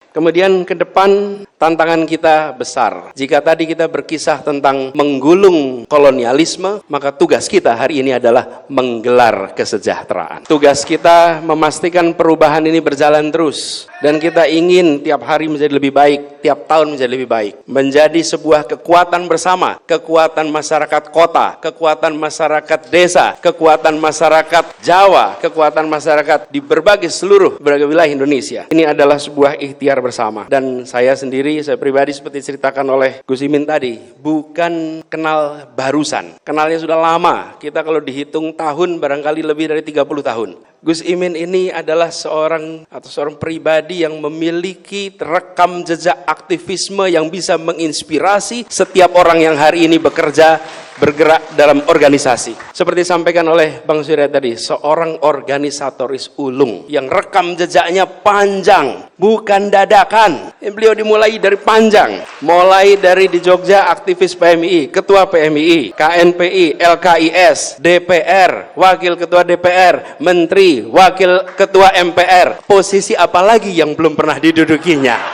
Kemudian ke depan tantangan kita besar. Jika tadi kita berkisah tentang menggulung kolonialisme, maka tugas kita hari ini adalah menggelar kesejahteraan. Tugas kita memastikan perubahan ini berjalan terus. Dan kita ingin tiap hari menjadi lebih baik, tiap tahun menjadi lebih baik. Menjadi sebuah kekuatan bersama, kekuatan masyarakat kota, kekuatan masyarakat desa, kekuatan masyarakat Jawa, kekuatan masyarakat di berbagai wilayah Indonesia. Ini adalah sebuah ikhtiar bersama. Dan saya sendiri, saya pribadi seperti diceritakan oleh Gus Imin tadi, bukan kenal barusan. Kenalnya sudah lama. Kita kalau dihitung tahun barangkali lebih dari 30 tahun. Gus Imin ini adalah seorang pribadi yang memiliki rekam jejak aktivisme yang bisa menginspirasi setiap orang yang hari ini bergerak dalam organisasi. Seperti disampaikan oleh Bang Surya tadi, seorang organisatoris ulung yang rekam jejaknya panjang, bukan dadakan. Beliau dimulai dari panjang, mulai dari di Jogja aktivis PMI, ketua PMI, KNPI, LKIS, DPR, wakil ketua DPR, menteri, wakil ketua MPR. Posisi apa lagi yang belum pernah didudukinya?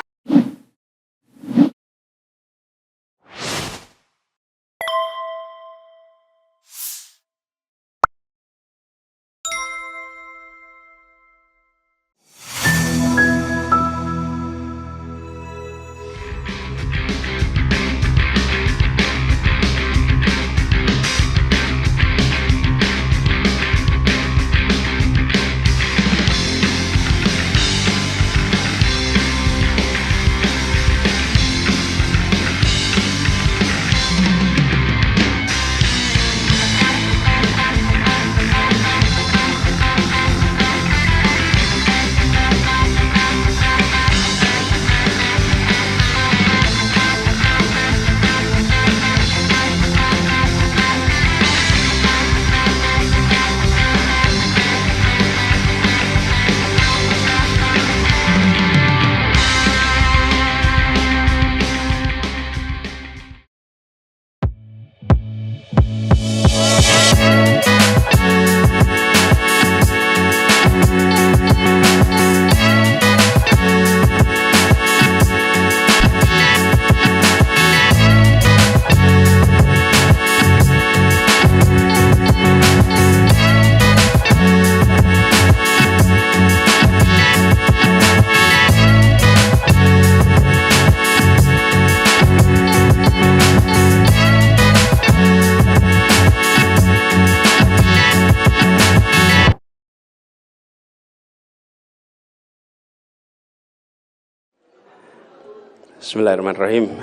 Bismillahirrahmanirrahim.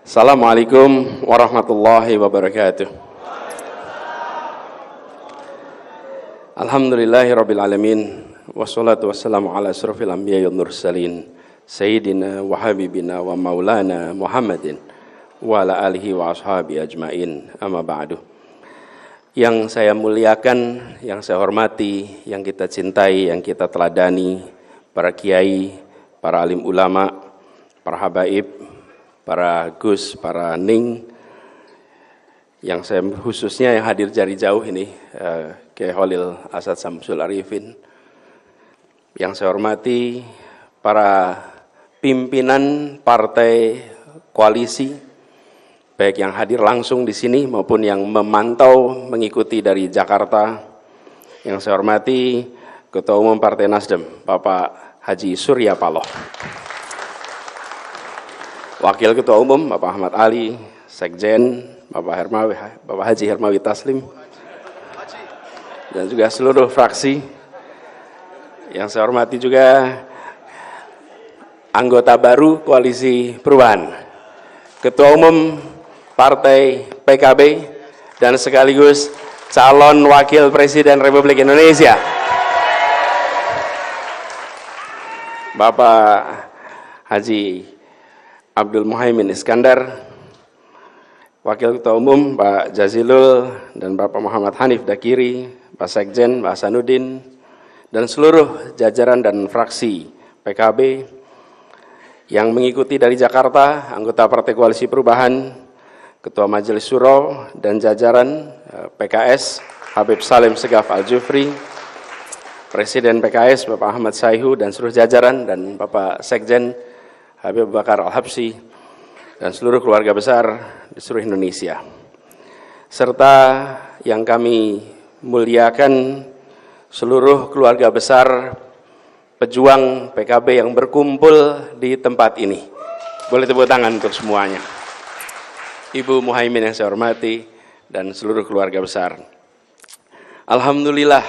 Assalamualaikum warahmatullahi wabarakatuh. Alhamdulillahirabbil alamin, wassalatu wassalamu ala asyrofil anbiya'i wal mursalin, sayyidina wa habibina wa maulana Muhammadin wa ala alihi wa ashabi ajmain. Amma ba'du. Yang saya muliakan, yang saya hormati, yang kita cintai, yang kita teladani, para kiai, para alim ulama, para habaib, para Gus, para Ning, yang saya khususnya yang hadir dari jauh ini, Kiai Khalil Asad Samsul Arifin, yang saya hormati para pimpinan partai koalisi, baik yang hadir langsung di sini maupun yang memantau mengikuti dari Jakarta, yang saya hormati Ketua Umum Partai Nasdem, Bapak Haji Surya Paloh, Wakil Ketua Umum Bapak Ahmad Ali, Sekjen Bapak Haji Hermawi Taslim, dan juga seluruh fraksi. Yang saya hormati juga anggota baru Koalisi Perubahan, Ketua Umum Partai PKB, dan sekaligus calon Wakil Presiden Republik Indonesia, Bapak Haji Abdul Muhaimin Iskandar, Wakil Ketua Umum Pak Jazilul, dan Bapak Muhammad Hanif Dakiri, Pak Sekjen, Pak Hasanuddin, dan seluruh jajaran dan fraksi PKB yang mengikuti dari Jakarta, anggota Partai Koalisi Perubahan, Ketua Majelis Syuro, dan jajaran PKS, Habib Salim Segaf Al-Jufri, Presiden PKS Bapak Ahmad Saihu, dan seluruh jajaran, dan Bapak Sekjen Habib Abu Bakar Al-Habsyi, dan seluruh keluarga besar di seluruh Indonesia. Serta yang kami muliakan seluruh keluarga besar pejuang PKB yang berkumpul di tempat ini. Boleh tepuk tangan untuk semuanya. Ibu Muhaimin yang saya hormati dan seluruh keluarga besar. Alhamdulillah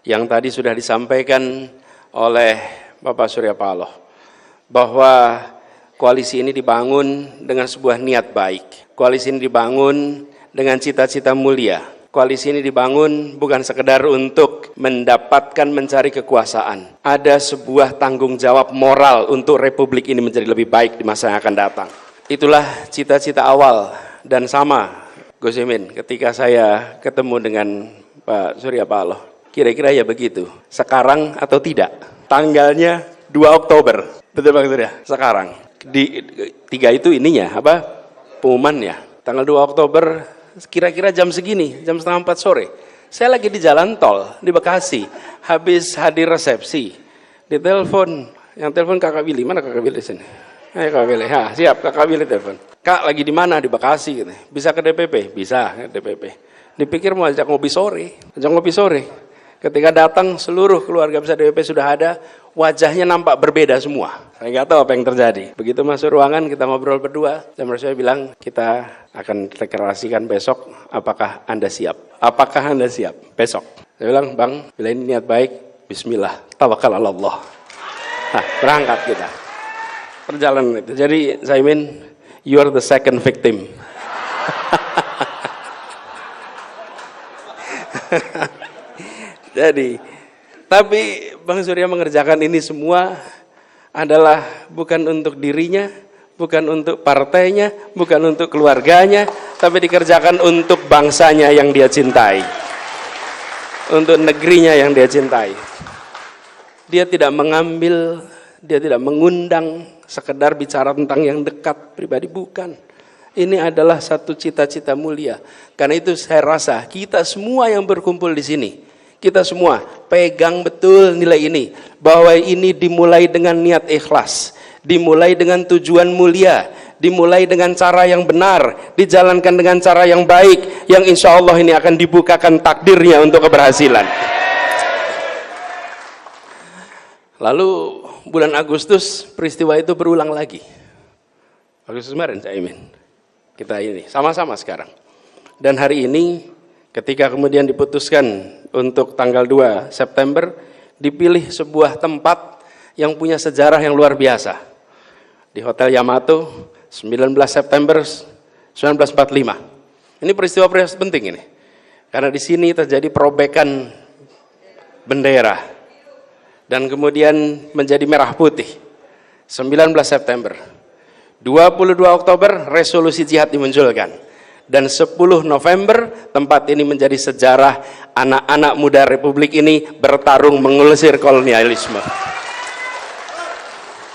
yang tadi sudah disampaikan oleh Bapak Surya Paloh, bahwa koalisi ini dibangun dengan sebuah niat baik. Koalisi ini dibangun dengan cita-cita mulia. Koalisi ini dibangun bukan sekedar untuk mendapatkan mencari kekuasaan. Ada sebuah tanggung jawab moral untuk Republik ini menjadi lebih baik di masa yang akan datang. Itulah cita-cita awal, dan sama Gus Imin ketika saya ketemu dengan Pak Surya Paloh. Kira-kira ya begitu. Sekarang atau tidak? Tanggalnya 2 Oktober. Betul Bang Surya? Sekarang. Di 3 itu ininya, apa? Pengumumannya. Tanggal 2 Oktober, kira-kira jam segini, jam setengah 4 sore. Saya lagi di jalan tol, di Bekasi. Habis hadir resepsi. Ditelepon. Yang telepon Kakak Willy. Mana Kakak Willy sini? Ayo Kakak Willy. Ha, siap, Kakak Willy telepon. Kak, lagi di mana? Di Bekasi. Gitu. Bisa ke DPP? Bisa ke DPP. Dipikir mau ajak ngopi sore. Ajak ngopi sore. Ketika datang, seluruh keluarga besar DPP sudah ada, wajahnya nampak berbeda semua. Saya nggak tahu apa yang terjadi. Begitu masuk ruangan, kita ngobrol berdua, dan saya bilang, kita akan deklarasikan besok, apakah Anda siap? Apakah Anda siap? Besok. Saya bilang, Bang, bila ini niat baik, bismillah, tawakal ala Allah. Nah, berangkat kita. Perjalanan itu. Jadi, Zaimin, you are the second victim. Jadi, tapi Bang Surya mengerjakan ini semua adalah bukan untuk dirinya, bukan untuk partainya, bukan untuk keluarganya, tapi dikerjakan untuk bangsanya yang dia cintai, untuk negerinya yang dia cintai. Dia tidak mengambil, dia tidak mengundang sekedar bicara tentang yang dekat pribadi, bukan. Ini adalah satu cita-cita mulia. Karena itu saya rasa kita semua yang berkumpul di sini, kita semua pegang betul nilai ini, bahwa ini dimulai dengan niat ikhlas, dimulai dengan tujuan mulia, dimulai dengan cara yang benar, dijalankan dengan cara yang baik, yang insya Allah ini akan dibukakan takdirnya untuk keberhasilan. Lalu bulan Agustus peristiwa itu berulang lagi. Agustus kemarin saya Imin, kita ini sama-sama sekarang. Dan hari ini ketika kemudian diputuskan untuk tanggal 2 September, dipilih sebuah tempat yang punya sejarah yang luar biasa. Di Hotel Yamato, 19 September 1945. Ini peristiwa penting ini. Karena di sini terjadi perobekan bendera. Dan kemudian menjadi merah putih. 19 September. 22 Oktober, resolusi jihad dimunculkan. Dan 10 November tempat ini menjadi sejarah anak-anak muda Republik ini bertarung mengusir kolonialisme.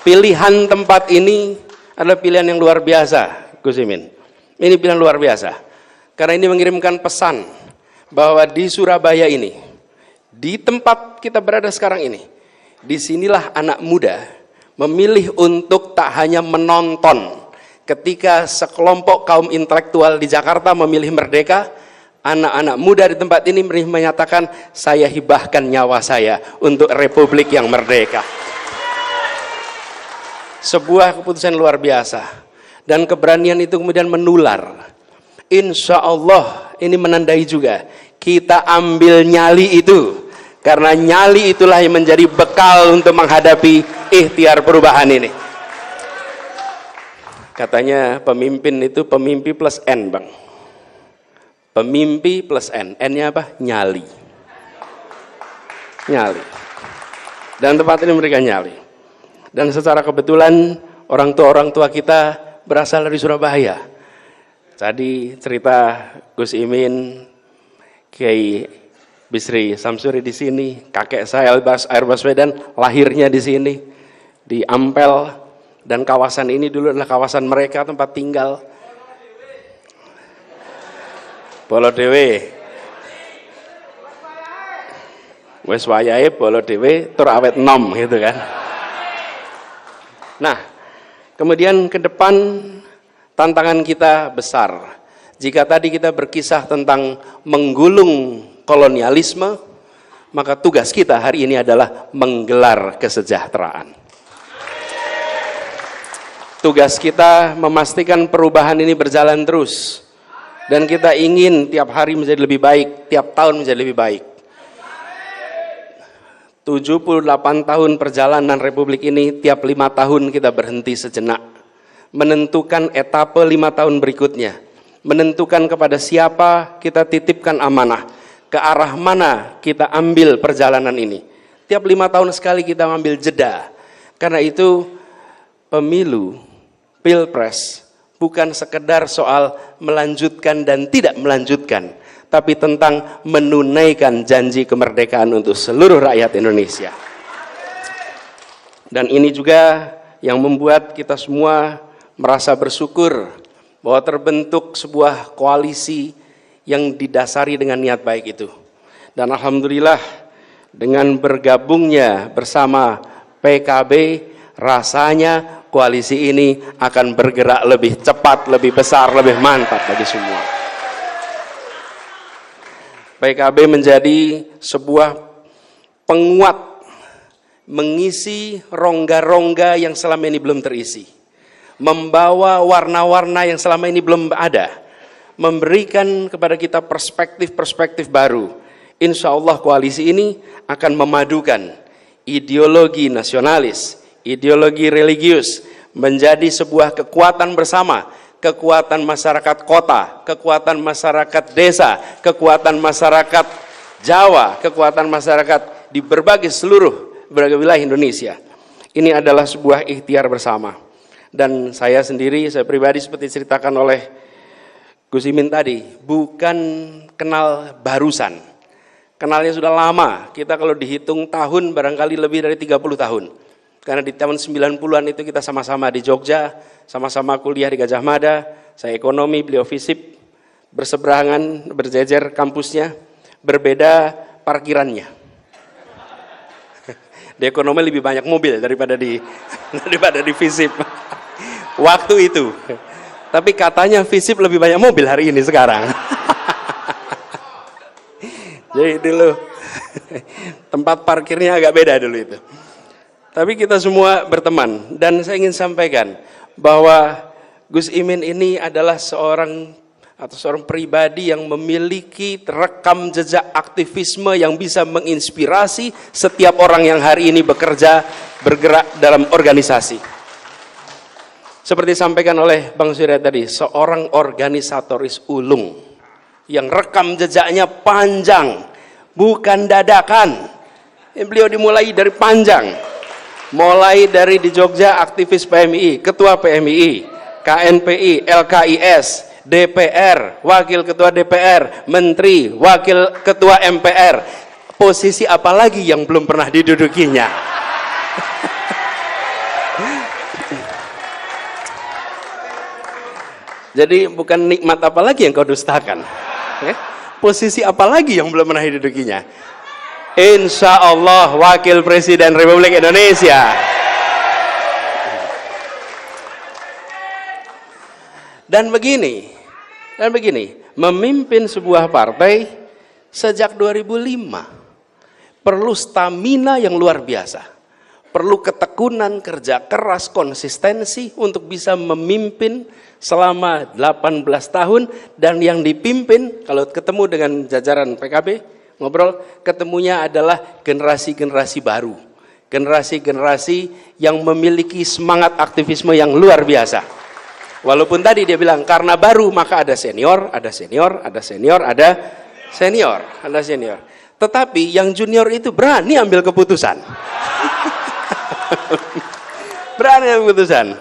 Pilihan tempat ini adalah pilihan yang luar biasa, Gus Imin. Ini pilihan luar biasa. Karena ini mengirimkan pesan bahwa di Surabaya ini, di tempat kita berada sekarang ini, disinilah anak muda memilih untuk tak hanya menonton. Ketika sekelompok kaum intelektual di Jakarta memilih merdeka, anak-anak muda di tempat ini menyatakan, saya hibahkan nyawa saya untuk Republik yang merdeka. Sebuah keputusan luar biasa. Dan keberanian itu kemudian menular. Insya Allah ini menandai juga, kita ambil nyali itu. Karena nyali itulah yang menjadi bekal untuk menghadapi ikhtiar perubahan ini. Katanya pemimpin itu pemimpi plus N, Bang. Pemimpi plus N. N-nya apa? Nyali. Nyali. Dan tempat ini memberikan nyali. Dan secara kebetulan orang tua kita berasal dari Surabaya. Tadi cerita Gus Imin, Kiai Bisri Samsuri di sini, kakek saya Air Baswedan lahirnya di sini, di Ampel. Dan kawasan ini dulu adalah kawasan mereka, tempat tinggal. Bolo Dewe. Wes wayahe bolo dhewe tur awet nom gitu kan. Nah, Kemudian ke depan tantangan kita besar. Jika tadi kita berkisah tentang menggulung kolonialisme, maka tugas kita hari ini adalah menggelar kesejahteraan. Tugas kita memastikan perubahan ini berjalan terus. Dan kita ingin tiap hari menjadi lebih baik, tiap tahun menjadi lebih baik. 78 tahun perjalanan Republik ini, tiap 5 tahun kita berhenti sejenak. Menentukan etape 5 tahun berikutnya. Menentukan kepada siapa kita titipkan amanah. Ke arah mana kita ambil perjalanan ini. Tiap 5 tahun sekali kita ambil jeda. Karena itu pemilu, pilpres, bukan sekedar soal melanjutkan dan tidak melanjutkan, tapi tentang menunaikan janji kemerdekaan untuk seluruh rakyat Indonesia. Dan ini juga yang membuat kita semua merasa bersyukur bahwa terbentuk sebuah koalisi yang didasari dengan niat baik itu. Dan alhamdulillah dengan bergabungnya bersama PKB, rasanya koalisi ini akan bergerak lebih cepat, lebih besar, lebih mantap bagi semua. PKB menjadi sebuah penguat, mengisi rongga-rongga yang selama ini belum terisi, membawa warna-warna yang selama ini belum ada, memberikan kepada kita perspektif-perspektif baru. Insya Allah koalisi ini akan memadukan ideologi nasionalis, ideologi religius, menjadi sebuah kekuatan bersama, kekuatan masyarakat kota, kekuatan masyarakat desa, kekuatan masyarakat Jawa, kekuatan masyarakat di berbagai wilayah Indonesia. Ini adalah sebuah ikhtiar bersama. Dan saya sendiri, saya pribadi seperti diceritakan oleh Gus Imin tadi, bukan kenal barusan. Kenalnya sudah lama. Kita kalau dihitung tahun barangkali lebih dari 30 tahun. Karena di tahun 90-an itu kita sama-sama di Jogja, sama-sama kuliah di Gajah Mada, saya ekonomi, beliau fisip, berseberangan, berjejer kampusnya, berbeda parkirannya. Di ekonomi lebih banyak mobil daripada di fisip. Waktu itu. Tapi katanya fisip lebih banyak mobil hari ini sekarang. Jadi dulu tempat parkirnya agak beda dulu itu. Tapi kita semua berteman, dan saya ingin sampaikan bahwa Gus Imin ini adalah seorang pribadi yang memiliki rekam jejak aktivisme yang bisa menginspirasi setiap orang yang hari ini bekerja, bergerak dalam organisasi. Seperti disampaikan oleh Bang Surya tadi, seorang organisatoris ulung yang rekam jejaknya panjang, bukan dadakan. Beliau dimulai dari panjang. Mulai dari di Jogja aktivis PMI, ketua PMI, KNPI, LKIS, DPR, wakil ketua DPR, menteri, wakil ketua MPR. Posisi apa lagi yang belum pernah didudukinya? Jadi bukan nikmat apa lagi yang kau dustakan? Posisi apa lagi yang belum pernah didudukinya? Insya Allah Wakil Presiden Republik Indonesia. Dan begini, memimpin sebuah partai sejak 2005 perlu stamina yang luar biasa, perlu ketekunan, kerja keras, konsistensi untuk bisa memimpin selama 18 tahun. Dan yang dipimpin, kalau ketemu dengan jajaran PKB, ngobrol, ketemunya adalah generasi-generasi baru, generasi-generasi yang memiliki semangat aktivisme yang luar biasa. Walaupun tadi dia bilang karena baru maka ada senior, ada senior, ada senior, ada senior, ada senior. Tetapi yang junior itu berani ambil keputusan. Berani ambil keputusan.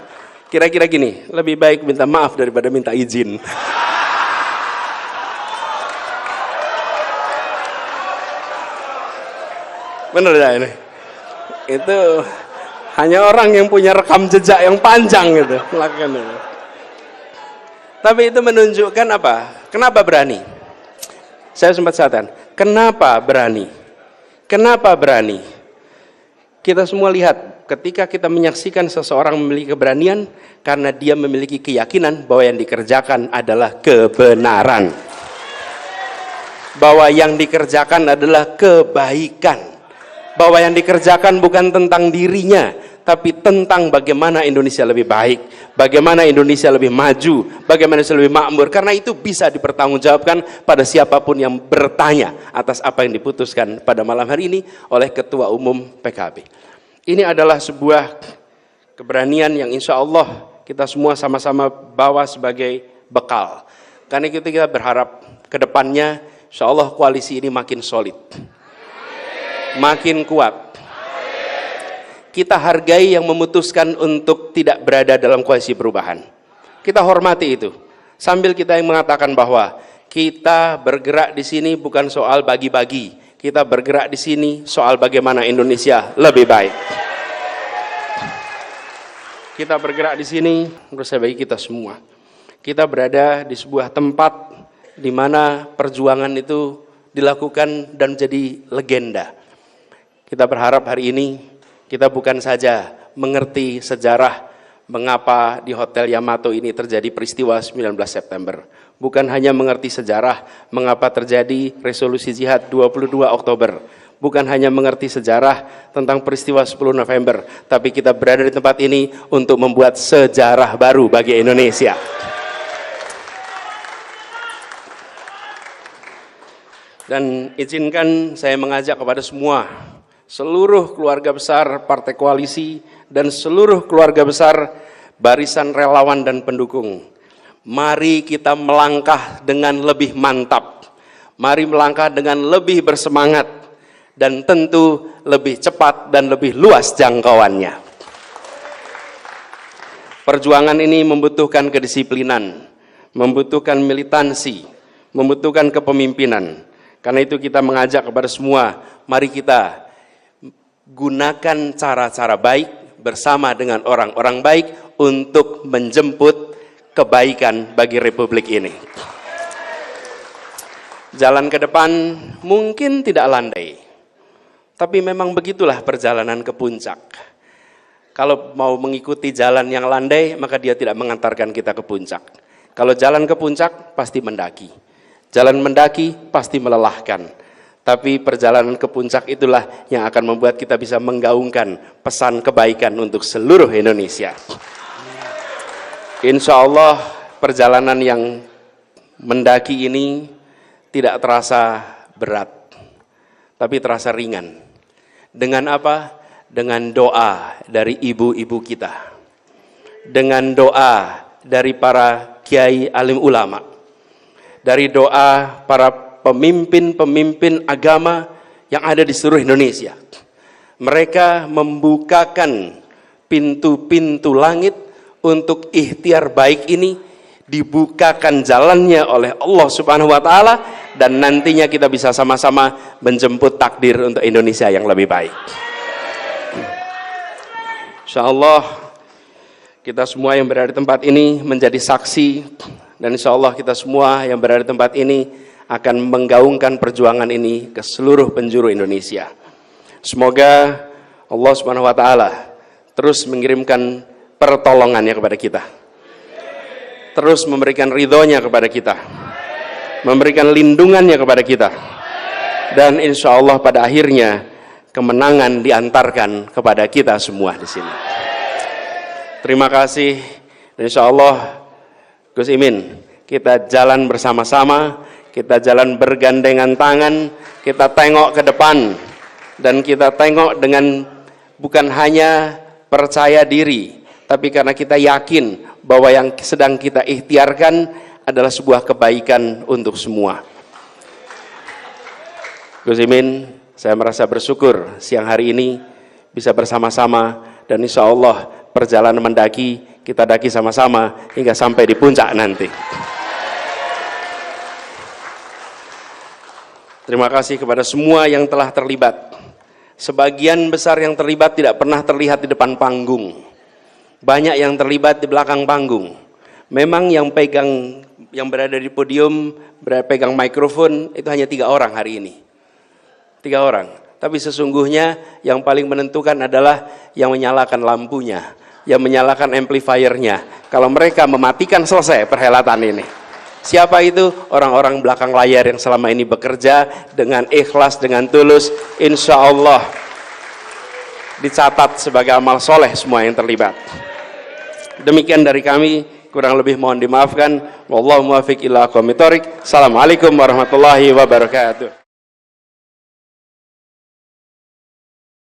Kira-kira gini, lebih baik minta maaf daripada minta izin. Bener ya ini? Itu hanya orang yang punya rekam jejak yang panjang gitu melakukan itu. Tapi itu menunjukkan apa? Kenapa berani? Saya sempat katakan, kenapa berani? Kenapa berani? Kita semua lihat ketika kita menyaksikan seseorang memiliki keberanian karena dia memiliki keyakinan bahwa yang dikerjakan adalah kebenaran, bahwa yang dikerjakan adalah kebaikan, bahwa yang dikerjakan bukan tentang dirinya, tapi tentang bagaimana Indonesia lebih baik, bagaimana Indonesia lebih maju, bagaimana Indonesia lebih makmur. Karena itu bisa dipertanggungjawabkan pada siapapun yang bertanya atas apa yang diputuskan pada malam hari ini oleh Ketua Umum PKB. Ini adalah sebuah keberanian yang insya Allah kita semua sama-sama bawa sebagai bekal. Karena itu kita berharap ke depannya insya Allah koalisi ini makin solid, makin kuat. Kita hargai yang memutuskan untuk tidak berada dalam koalisi perubahan. Kita hormati itu. Sambil kita yang mengatakan bahwa kita bergerak di sini bukan soal bagi-bagi. Kita bergerak di sini soal bagaimana Indonesia lebih baik. Kita bergerak di sini, menurut saya bagi kita semua. Kita berada di sebuah tempat di mana perjuangan itu dilakukan dan menjadi legenda. Kita berharap hari ini kita bukan saja mengerti sejarah mengapa di Hotel Yamato ini terjadi peristiwa 19 September. Bukan hanya mengerti sejarah mengapa terjadi resolusi jihad 22 Oktober. Bukan hanya mengerti sejarah tentang peristiwa 10 November. Tapi kita berada di tempat ini untuk membuat sejarah baru bagi Indonesia. Dan izinkan saya mengajak kepada semua, seluruh keluarga besar Partai Koalisi dan seluruh keluarga besar barisan relawan dan pendukung. Mari kita melangkah dengan lebih mantap. Mari melangkah dengan lebih bersemangat dan tentu lebih cepat dan lebih luas jangkauannya. Perjuangan ini membutuhkan kedisiplinan, membutuhkan militansi, membutuhkan kepemimpinan. Karena itu kita mengajak kepada semua, mari kita gunakan cara-cara baik bersama dengan orang-orang baik untuk menjemput kebaikan bagi Republik ini. Jalan ke depan mungkin tidak landai, tapi memang begitulah perjalanan ke puncak. Kalau mau mengikuti jalan yang landai, maka dia tidak mengantarkan kita ke puncak. Kalau jalan ke puncak, pasti mendaki. Jalan mendaki pasti melelahkan. Tapi perjalanan ke puncak itulah yang akan membuat kita bisa menggaungkan pesan kebaikan untuk seluruh Indonesia. Insya Allah perjalanan yang mendaki ini tidak terasa berat, tapi terasa ringan. Dengan apa? Dengan doa dari ibu-ibu kita. Dengan doa dari para kiai alim ulama. Dari doa para pemimpin-pemimpin agama yang ada di seluruh Indonesia. Mereka membukakan pintu-pintu langit untuk ikhtiar baik ini dibukakan jalannya oleh Allah Subhanahu wa taala dan nantinya kita bisa sama-sama menjemput takdir untuk Indonesia yang lebih baik. Insyaallah kita semua yang berada di tempat ini menjadi saksi dan insyaallah kita semua yang berada di tempat ini akan menggaungkan perjuangan ini ke seluruh penjuru Indonesia. Semoga Allah Subhanahu wa taala terus mengirimkan pertolongannya kepada kita, terus memberikan ridhonya kepada kita, memberikan lindungannya kepada kita, dan insya Allah pada akhirnya kemenangan diantarkan kepada kita semua di sini. Terima kasih. Insya Allah Gus Imin, kita jalan bersama-sama, kita jalan bergandengan tangan, kita tengok ke depan, dan kita tengok dengan bukan hanya percaya diri, tapi karena kita yakin bahwa yang sedang kita ikhtiarkan adalah sebuah kebaikan untuk semua. Gus Imin, saya merasa bersyukur siang hari ini bisa bersama-sama dan insya Allah perjalanan mendaki kita daki sama-sama hingga sampai di puncak nanti. Terima kasih kepada semua yang telah terlibat. Sebagian besar yang terlibat tidak pernah terlihat di depan panggung. Banyak yang terlibat di belakang panggung. Memang yang berada di podium, pegang mikrofon itu hanya 3 orang hari ini. 3 orang. tapi sesungguhnya yang paling menentukan adalah yang menyalakan lampunya, yang menyalakan amplifiernya. Kalau mereka mematikan, selesai perhelatan ini. Siapa itu? Orang-orang belakang layar yang selama ini bekerja dengan ikhlas, dengan tulus. Insya Allah dicatat sebagai amal soleh semua yang terlibat. Demikian dari kami, kurang lebih mohon dimaafkan. Wallahu muwaffiq ila aqwamit thoriq. Assalamualaikum warahmatullahi wabarakatuh.